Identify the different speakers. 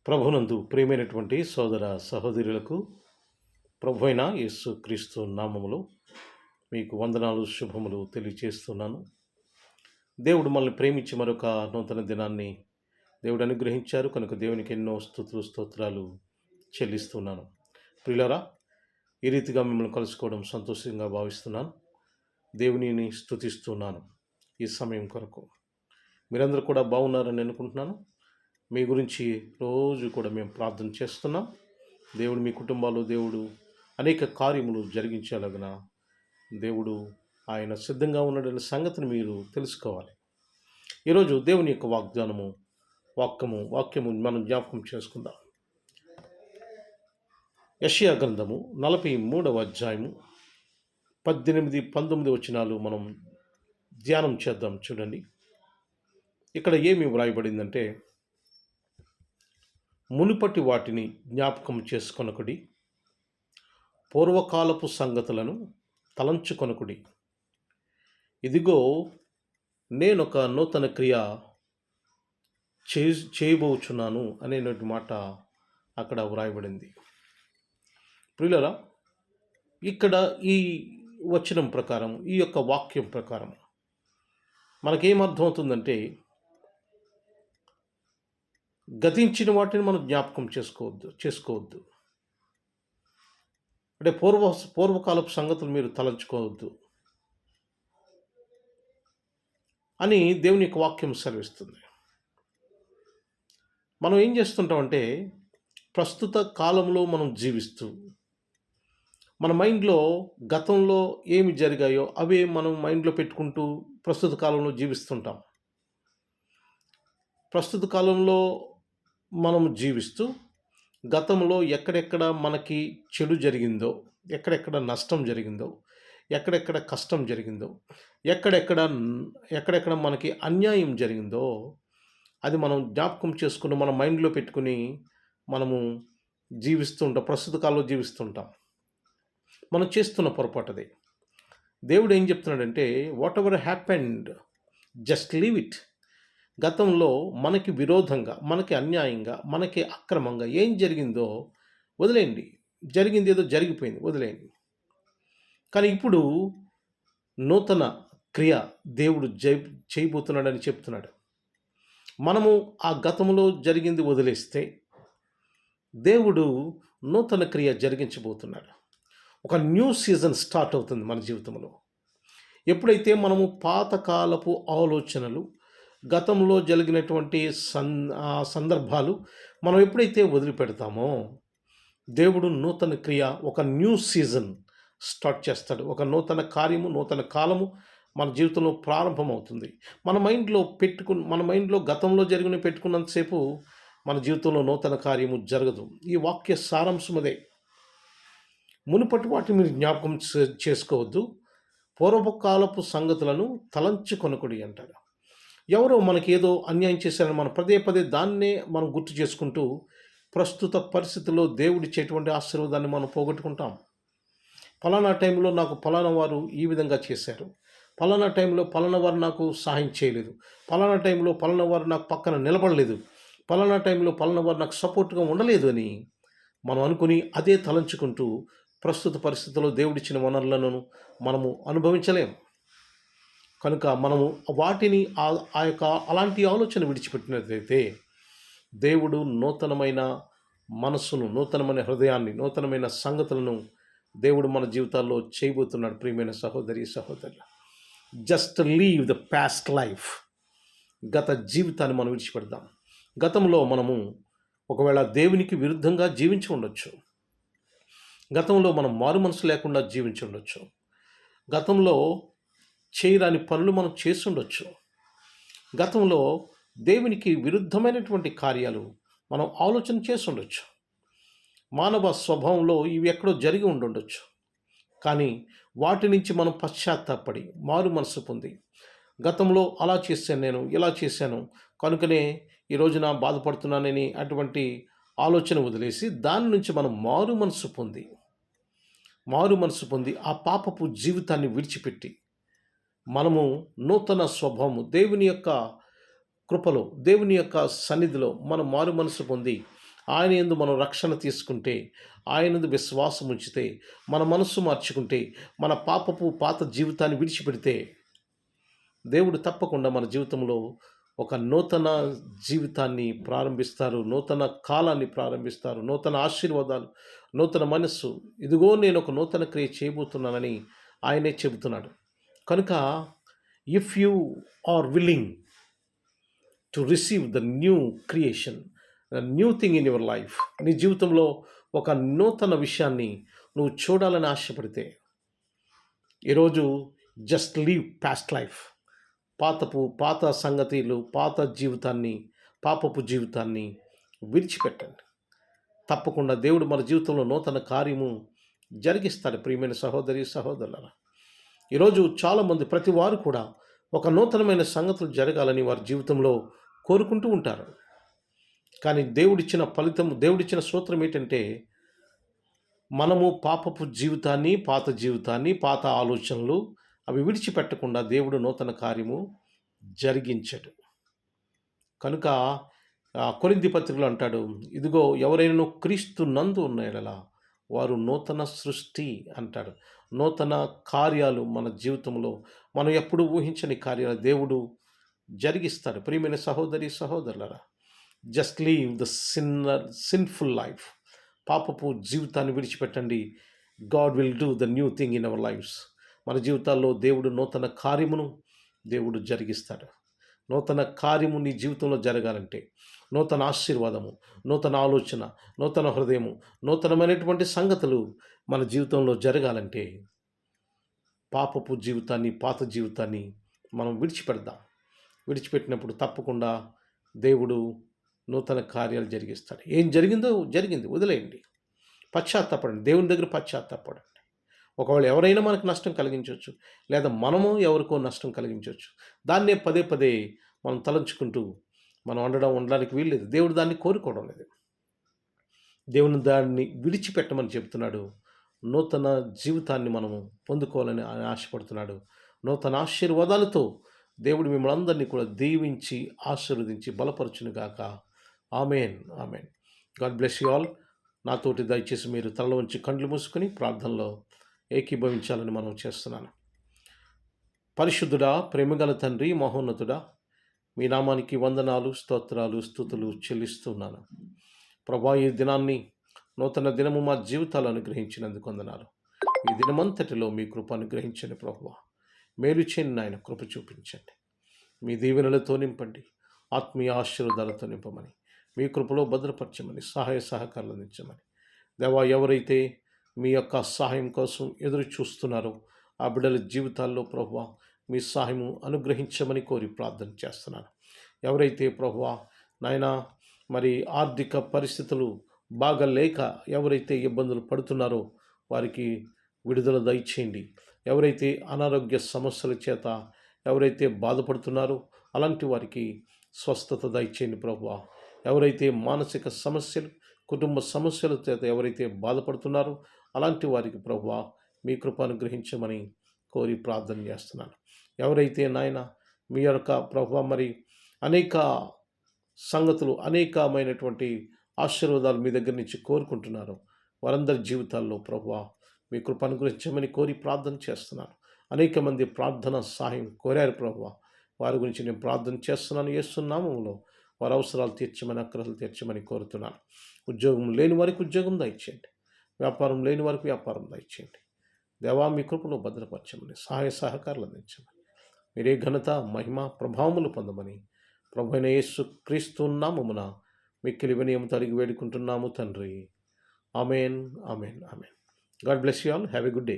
Speaker 1: ప్రభునందు ప్రియమైనటువంటి సోదర సహోదరులకు ప్రభువైన యేసు క్రీస్తు నామములో మీకు వందనాలు శుభములు తెలియచేస్తున్నాను. దేవుడు మనల్ని ప్రేమించి మరొక నూతన దినాన్ని దేవుడు అనుగ్రహించారు కనుక దేవునికి ఎన్నో స్తుతులు స్తోత్రాలు చెల్లిస్తున్నాను. ప్రియులారా, ఈ రీతిగా మిమ్మల్ని కలుసుకోవడం సంతోషంగా భావిస్తున్నాను. దేవునిని స్తుతిస్తున్నాను ఈ సమయం కొరకు. మీరందరూ కూడా బాగున్నారని అనుకుంటున్నాను. మీ గురించి రోజు కూడా మేము ప్రార్థన చేస్తున్నాం. దేవుడు మీ కుటుంబాల్లో దేవుడు అనేక కార్యములు జరిగించేలాగిన దేవుడు ఆయన సిద్ధంగా ఉన్నాడనే సంగతిని మీరు తెలుసుకోవాలి. ఈరోజు దేవుని యొక్క వాక్యము మనం జ్ఞాపకం చేసుకుందాం. యెషయా గ్రంథము 43వ అధ్యాయము 18-19 వచనాలు మనం ధ్యానం చేద్దాం. చూడండి, ఇక్కడ ఏమి వ్రాయబడిందంటే, మునుపటి వాటిని జ్ఞాపకం చేసుకొనకుడి, పూర్వకాలపు సంగతులను తలంచుకొనకుడి. ఇదిగో నేనొక నూతన క్రియ చేయబోచున్నాను అనేటువంటి మాట అక్కడ వ్రాయబడింది. ప్రియులారా, ఇక్కడ ఈ వచనం ప్రకారం, ఈ యొక్క వాక్యం ప్రకారం మనకేమర్థమవుతుందంటే, గతించిన వాటిని మనం జ్ఞాపకం చేసుకోవద్దు. అంటే పూర్వకాలపు సంగతులు మీరు తలంచుకోవద్దు అని దేవుని యొక్క వాక్యం సెలవిస్తుంది. మనం ఏం చేస్తుంటామంటే, ప్రస్తుత కాలంలో మనం జీవిస్తూ మన మైండ్లో గతంలో ఏమి జరిగాయో అవే మనం మైండ్లో పెట్టుకుంటూ ప్రస్తుత కాలంలో జీవిస్తుంటాం. ప్రస్తుత కాలంలో మనం జీవిస్తూ గతంలో ఎక్కడెక్కడ మనకి చెడు జరిగిందో, ఎక్కడెక్కడ నష్టం జరిగిందో, ఎక్కడెక్కడ కష్టం జరిగిందో, ఎక్కడెక్కడ మనకి అన్యాయం జరిగిందో అది మనం జ్ఞాపకం చేసుకుని మన మైండ్లో పెట్టుకుని మనము ప్రస్తుత కాలంలో జీవిస్తుంటాం. మనం చేస్తున్న పొరపాటుదే. దేవుడు ఏం చెప్తున్నాడంటే, what ever happened just leave it. గతంలో మనకి విరోధంగా, మనకి అన్యాయంగా, మనకి అక్రమంగా ఏం జరిగిందో వదిలేయండి. జరిగింది ఏదో జరిగిపోయింది, వదిలేయండి. కానీ ఇప్పుడు నూతన క్రియ దేవుడు చేయబోతున్నాడని చెప్తున్నాడు. మనము ఆ గతంలో జరిగింది వదిలేస్తే దేవుడు నూతన క్రియ జరిగించబోతున్నాడు. ఒక న్యూ సీజన్ స్టార్ట్ అవుతుంది మన జీవితంలో. ఎప్పుడైతే మనము పాతకాలపు ఆలోచనలు, గతంలో జరిగినటువంటి సందర్భాలు మనం ఎప్పుడైతే వదిలిపెడతామో దేవుడు నూతన క్రియ, ఒక న్యూ సీజన్ స్టార్ట్ చేస్తాడు. ఒక నూతన కార్యము, నూతన కాలము మన జీవితంలో ప్రారంభమవుతుంది. మన మైండ్లో గతంలో పెట్టుకున్నంతసేపు మన జీవితంలో నూతన కార్యము జరగదు. ఈ వాక్య సారాంశం అదే. మునుపటి వాటిని మీరు జ్ఞాపకం చేసుకోవద్దు, పూర్వకాలపు సంగతులను తలంచుకొనకుడి అంటాడు. ఎవరో మనకి ఏదో అన్యాయం చేశారని మనం పదే దాన్నే మనం గుర్తు చేసుకుంటూ ప్రస్తుత పరిస్థితుల్లో దేవుడిచ్చేటువంటి ఆశీర్వాదాన్ని మనం పోగొట్టుకుంటాం. ఫలానా టైంలో నాకు ఫలానా వారు ఈ విధంగా చేశారు, ఫలానా టైంలో ఫలానా వారు నాకు సహాయం చేయలేదు, ఫలానా టైంలో ఫలానా వారు నాకు పక్కన నిలబడలేదు, ఫలానా టైంలో ఫలానా వారు నాకు సపోర్ట్గా ఉండలేదు అని మనం అనుకుని అదే తలంచుకుంటూ ప్రస్తుత పరిస్థితుల్లో దేవుడిచ్చిన వనరులను మనము అనుభవించలేం. కనుక మనము వాటిని అలాంటి ఆలోచన విడిచిపెట్టినట్లయితే దేవుడు నూతనమైన మనస్సును, నూతనమైన హృదయాన్ని, నూతనమైన సంగతులను దేవుడు మన జీవితాల్లో చేయబోతున్నాడు. ప్రియమైన సహోదరి సహోదరులు, just leave the past life. గత జీవితాన్ని మనం విడిచిపెడదాం. గతంలో మనము ఒకవేళ దేవునికి విరుద్ధంగా జీవించి ఉండొచ్చు. గతంలో మనం మారు మనసు లేకుండా జీవించి ఉండొచ్చు. గతంలో చేయరాని పనులు మనం చేసి ఉండొచ్చు. గతంలో దేవునికి విరుద్ధమైనటువంటి కార్యాలు మనం ఆలోచన చేసి ఉండొచ్చు. మానవ స్వభావంలో ఇవి ఎక్కడో జరిగి ఉండొచ్చు. కానీ వాటి నుంచి మనం పశ్చాత్తాపడి మారు మనసు పొంది, గతంలో అలా చేశాను, నేను ఇలా చేశాను కనుకనే ఈరోజున బాధపడుతున్నానని అటువంటి ఆలోచన వదిలేసి దాని నుంచి మనం మారు మనసు పొంది ఆ పాపపు జీవితాన్ని విడిచిపెట్టి మనము నూతన స్వభావము, దేవుని యొక్క కృపలో, దేవుని యొక్క సన్నిధిలో మనం మారు మనసు పొంది ఆయన యందు మనం రక్షణ తీసుకుంటే, ఆయన యందు విశ్వాసం ఉంచితే, మన మనస్సు మార్చుకుంటే, మన పాపపు పాత జీవితాన్ని విడిచిపెడితే, దేవుడు తప్పకుండా మన జీవితంలో ఒక నూతన జీవితాన్ని ప్రారంభిస్తారు. నూతన కాలాన్ని ప్రారంభిస్తారు. నూతన ఆశీర్వాదాలు, నూతన మనస్సు. ఇదిగో నేను ఒక నూతన క్రియ చేయబోతున్నానని ఆయనే చెబుతున్నాడు. కనుక if you are willing to receive the new creation, the new thing in your life, నీ జీవితంలో ఒక నూతన విషయాన్ని నువ్వు చూడాలని ఆశపడితే, ఈరోజు జస్ట్ లీవ్ పాస్ట్ లైఫ్. పాత సంగతులు, పాత జీవితాన్ని, పాపపు జీవితాన్ని విడిచిపెట్టండి. తప్పకుండా దేవుడు మన జీవితంలో నూతన కార్యము జరిగిస్తాడు. ప్రియమైన సహోదరి సహోదరులారా, ఈరోజు చాలామంది ప్రతి వారు కూడా ఒక నూతనమైన సంగతులు జరగాలని వారి జీవితంలో కోరుకుంటూ ఉంటారు. కానీ దేవుడిచ్చిన ఫలితం, దేవుడిచ్చిన సూత్రం ఏంటంటే, మనము పాపపు జీవితాన్ని, పాత ఆలోచనలు అవి విడిచిపెట్టకుండా దేవుడు నూతన కార్యము జరిగించడు. కనుక కొరింథీ పత్రికలో అంటాడు, ఇదిగో ఎవరైనా క్రీస్తు నందు ఉన్న యెడల వారు నూతన సృష్టి అంటాడు. నూతన కార్యాలు మన జీవితంలో మనం ఎప్పుడూ ఊహించని కార్యాలు దేవుడు జరిగిస్తాడు. ప్రియమైన సహోదరి సహోదరులారా, just leave the sinful life. పాపపు జీవితాన్ని విడిచిపెట్టండి. God will do the new thing in our lives. మన జీవితాల్లో దేవుడు నూతన కార్యమును దేవుడు జరిగిస్తాడు. నూతన కార్యము నీ జీవితంలో జరగాలంటే, నూతన ఆశీర్వాదము, నూతన ఆలోచన, నూతన హృదయము, నూతనమైనటువంటి సంగతులు మన జీవితంలో జరగాలంటే, పాపపు జీవితాన్ని, పాత జీవితాన్ని మనం విడిచిపెడదాం. విడిచిపెట్టినప్పుడు తప్పకుండా దేవుడు నూతన కార్యాలు జరిగిస్తాడు. ఏం జరిగిందో జరిగింది, వదిలేయండి. పశ్చాత్తాపడండి, దేవుని దగ్గర పశ్చాత్తాపడండి. ఒకవేళ ఎవరైనా మనకు నష్టం కలిగించవచ్చు, లేదా మనము ఎవరికో నష్టం కలిగించవచ్చు. దాన్నే పదే పదే మనం తలంచుకుంటూ మనం ఉండడానికి వీల్లేదు. దేవుడు దాన్ని కోరుకోవడం లేదు. దేవుని దాన్ని విడిచిపెట్టమని చెప్తున్నాడు. నూతన జీవితాన్ని మనము పొందుకోవాలని ఆయన ఆశపడుతున్నాడు. నూతన ఆశీర్వాదాలతో దేవుడు మిమ్మల్ని అందరినీ కూడా దీవించి ఆశీర్వదించి బలపరచునుగాక. Amen, amen. God bless you all. నాతోటి దయచేసి మీరు తలలో ఉంచి కండ్లు మూసుకొని ప్రార్థనలో ఏకీభవించాలని మనం చేస్తున్నాను. పరిశుద్ధుడా, ప్రేమగల తండ్రి, మహోన్నతుడా, మీ నామానికి వందనాలు, స్తోత్రాలు, స్తుతులు చెల్లిస్తున్నాను. ప్రభా, ఈ దినాన్ని నూతన దినము మా జీవితాలు అనుగ్రహించినందుకు వందనాలు. ఈ దినమంతటిలో మీ కృప అనుగ్రహించండి ప్రభువా. మేలు చేయండి నాయన, కృప చూపించండి. మీ దీవెనలతో నింపండి, ఆత్మీయ ఆశీర్వాదాలతో నింపమని, మీ కృపలో భద్రపరచమని, సహాయ సహకారాలు అందించమని. దేవా, ఎవరైతే మీ యొక్క సహాయం కోసం ఎదురు చూస్తున్నారో ఆ బిడ్డల జీవితాల్లో ప్రభువా మీ సహాయము అనుగ్రహించమని కోరి ప్రార్థన చేస్తున్నాను. ఎవరైతే ప్రభువా నాయనా మరి ఆర్థిక పరిస్థితులు బాగా లేక ఎవరైతే ఇబ్బందులు పడుతున్నారో వారికి విడుదల దయచేయండి. ఎవరైతే అనారోగ్య సమస్యల చేత ఎవరైతే బాధపడుతున్నారో అలాంటి వారికి స్వస్థత దయచేయండి ప్రభువా. ఎవరైతే మానసిక సమస్యలు, కుటుంబ సమస్యల చేత ఎవరైతే బాధపడుతున్నారో అలాంటి వారికి ప్రభువా మీ కృప అనుగ్రహించమని కోరి ప్రార్థన చేస్తున్నాను. ఎవరైతే నాయన మీ యొక్క ప్రభువా మరి అనేక సంగతులు, అనేకమైనటువంటి ఆశీర్వాదాలు మీ దగ్గర నుంచి కోరుకుంటున్నారు, వారందరి జీవితాల్లో ప్రభువా మీ కృప అనుగ్రహించమని కోరి ప్రార్థన చేస్తున్నాను. అనేక మంది ప్రార్థన సహాయం కోరారు ప్రభువా, వారి గురించి నేను ప్రార్థన చేస్తున్నాను. యేసు నామములో వారి అవసరాలు తీర్చమని, అక్కరలు తీర్చమని కోరుతున్నాను. ఉద్యోగం లేని వారికి ఉద్యోగం దయచేయండి. వ్యాపారం లేని వారికి వ్యాపారం దయచేయండి. దేవా, మీ కృపలో భద్రపరచమని, సహాయ సహకారాలు అందించమని, మీరే ఘనత, మహిమ, ప్రభావములు పొందమని ప్రభువైన యేసు క్రీస్తు నామమున మిక్కిలి వినయముతో అడిగి వేడుకుంటున్నాము తండ్రి. Amen, amen, amen. God bless you all. Have a good day.